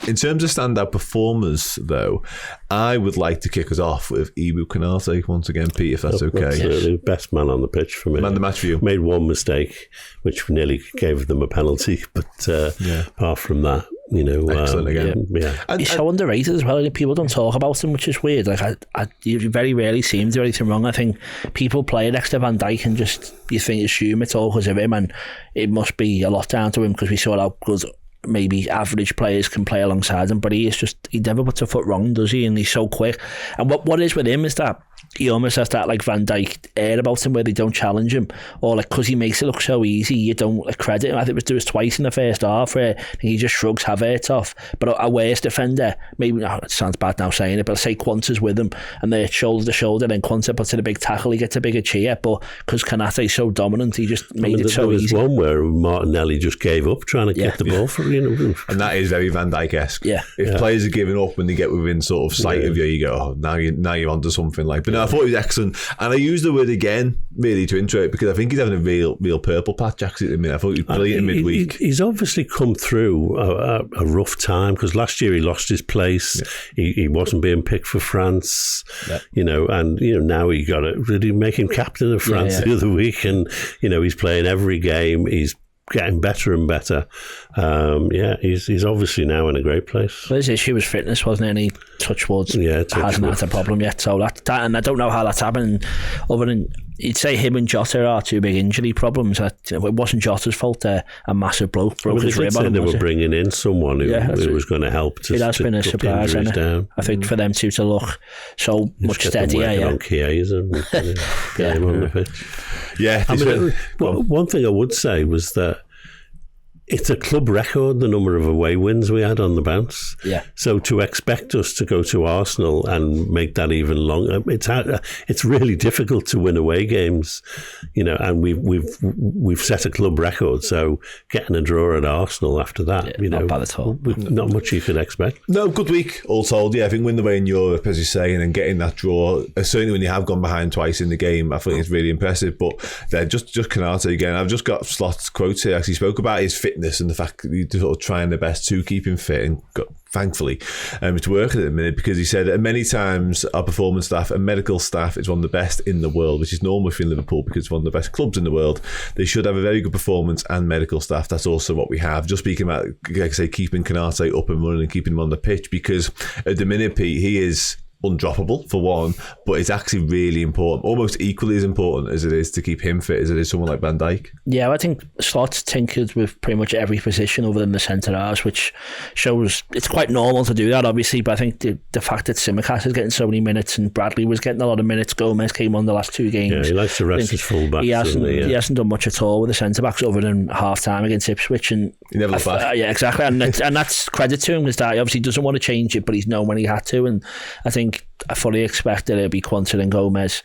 In terms of standout performers, though, I would like to kick us off with Ibou Konate once again, Pete, if that's okay. Absolutely. Best man on the pitch for me. Man of the match for you. Made one mistake, which nearly gave them a penalty, but apart from that, excellent again. He's so underrated as well. People don't talk about him, which is weird. Like you very rarely see him do anything wrong. I think people play next to Van Dijk and just assume it's all because of him, and it must be a lot down to him because we saw how good maybe average players can play alongside him, but he never puts a foot wrong, does he? And he's so quick. And what is with him is that he almost has that like Van Dijk air about him where they don't challenge him, or like because he makes it look so easy, you don't credit him. I think there was twice in the first half where he just shrugs Havertz off, but a worse defender, maybe it sounds bad now saying it, but say Quanta's with him and they're shoulder to shoulder, then Quanta puts in a big tackle, he gets a bigger cheer, but because Konate's so dominant, he just made it so easy. There was one where Martinelli just gave up trying to get the ball for and that is very Van Dijk-esque. If players are giving up when they get within sort of sight of you, you go, oh, now you're onto something. But no, I thought he was excellent, and I use the word again really to intro it because I think he's having a real purple patch actually at the minute. I thought he was brilliant midweek. He's obviously come through a rough time because last year he lost his place. He wasn't being picked for France, and now he got it. Did he make him captain of France the other week? And he's playing every game. He's getting better and better. He's obviously now in a great place. Well, his issue was fitness, wasn't it? Any touch words hasn't had a problem yet. So that, and I don't know how that's happened. Other than you'd say him and Jota are two big injury problems. It wasn't Jota's fault. A massive bloke broke his rib on him. They were bringing in someone who was going to help. It has been a surprise, hasn't it? I think for them two to look so much steadier. On Chiesa and get him on the pitch. Yeah, one thing I would say was that it's a club record, the number of away wins we had on the bounce. Yeah. So to expect us to go to Arsenal and make that even longer, it's really difficult to win away games, and we've set a club record. So getting a draw at Arsenal after that, not bad at all. Not much you could expect. No, good week all told. Yeah, I think win the way in Europe, as you say, and then getting that draw. Certainly when you have gone behind twice in the game, I think it's really impressive. But just Konate again. I've just got Slot's quotes here. Actually spoke about his fitness and the fact that he's sort of trying their best to keep him fit, and thankfully it's working at the minute, because he said that many times our performance staff and medical staff is one of the best in the world, which is normal for Liverpool because it's one of the best clubs in the world. They should have a very good performance and medical staff. That's also what we have. Just speaking about, like I say, keeping Konate up and running and keeping him on the pitch, because at the minute, Pete, he is undroppable for one, but it's actually really important, almost equally as important as it is to keep him fit as it is someone like Van Dijk. Yeah, I think Slot's tinkered with pretty much every position other than the centre halves, which shows it's quite normal to do that, obviously, but I think the fact that Tsimikas is getting so many minutes and Bradley was getting a lot of minutes, Gomez came on the last two games. Yeah, he likes to rest his full-backs. He hasn't done much at all with the centre-backs other than half-time against Ipswich, and he never looked back. Yeah, exactly, and that's credit to him, because that he obviously doesn't want to change it, but he's known when he had to, and I think I fully expect that it'll be Quanta and Gomez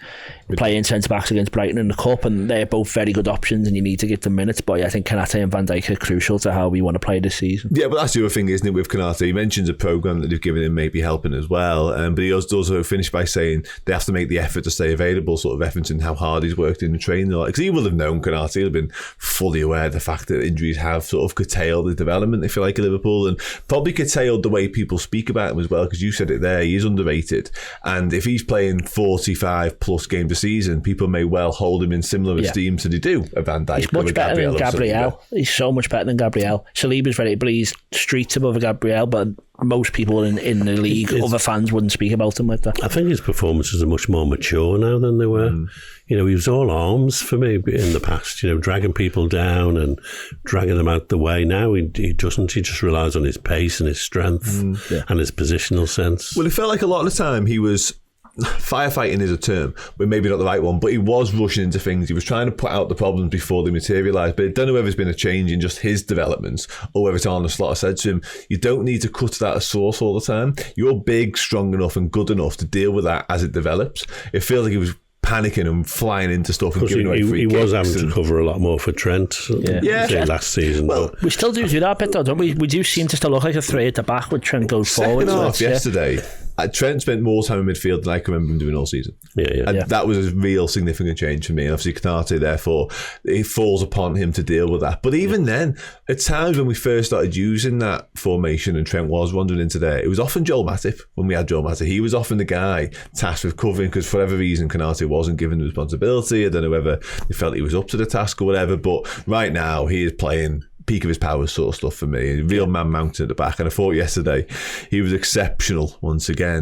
playing centre-backs against Brighton in the Cup, and they're both very good options and you need to give them minutes, but I think Konate and Van Dijk are crucial to how we want to play this season. Yeah, but that's the other thing, isn't it, with Konate? He mentions a programme that they've given him maybe helping as well, but he does also finish by saying they have to make the effort to stay available, sort of referencing how hard he's worked in the training. Because he will have known, Konate, he'll have been fully aware of the fact that injuries have sort of curtailed the development, if you like, at Liverpool, and probably curtailed the way people speak about him as well, because you said it there, he is underrated, and if he's playing 45 plus games a season, people may well hold him in similar esteem to they do a Van Dijk. He's much better than Gabriel. He's so much better than Gabriel. Saliba's ready, but he's streets above Gabriel, but most people in the league, other fans wouldn't speak about him like that. I think his performances are much more mature now than they were. He was all arms for me in the past, dragging people down and dragging them out the way. Now he doesn't. He just relies on his pace and his strength and his positional sense. Well, it felt like a lot of the time he was firefighting is a term, but maybe not the right one, but he was rushing into things. He was trying to put out the problems before they materialised, but I don't know whether there's been a change in just his developments or whether it's Arne Slot said to him, you don't need to cut that as source all the time. You're big, strong enough and good enough to deal with that as it develops. It feels like he was panicking and flying into stuff and giving away free kicks. He was having to cover a lot more for Trent last season. Well, we still do that bit though, don't we? We do seem to still look like a three at the back when Trent goes forward. Second half yesterday, Trent spent more time in midfield than I can remember him doing all season. And that was a real significant change for me. And obviously Konate, therefore, it falls upon him to deal with that. But even then, at times when we first started using that formation and Trent was wandering into there, it was often Joel Matip. When we had Joel Matip, he was often the guy tasked with covering, because for whatever reason Konate wasn't given the responsibility. I don't know whether they felt he was up to the task or whatever, but right now he is playing peak of his powers sort of stuff for me. A real man mountain at the back. And I thought yesterday he was exceptional once again.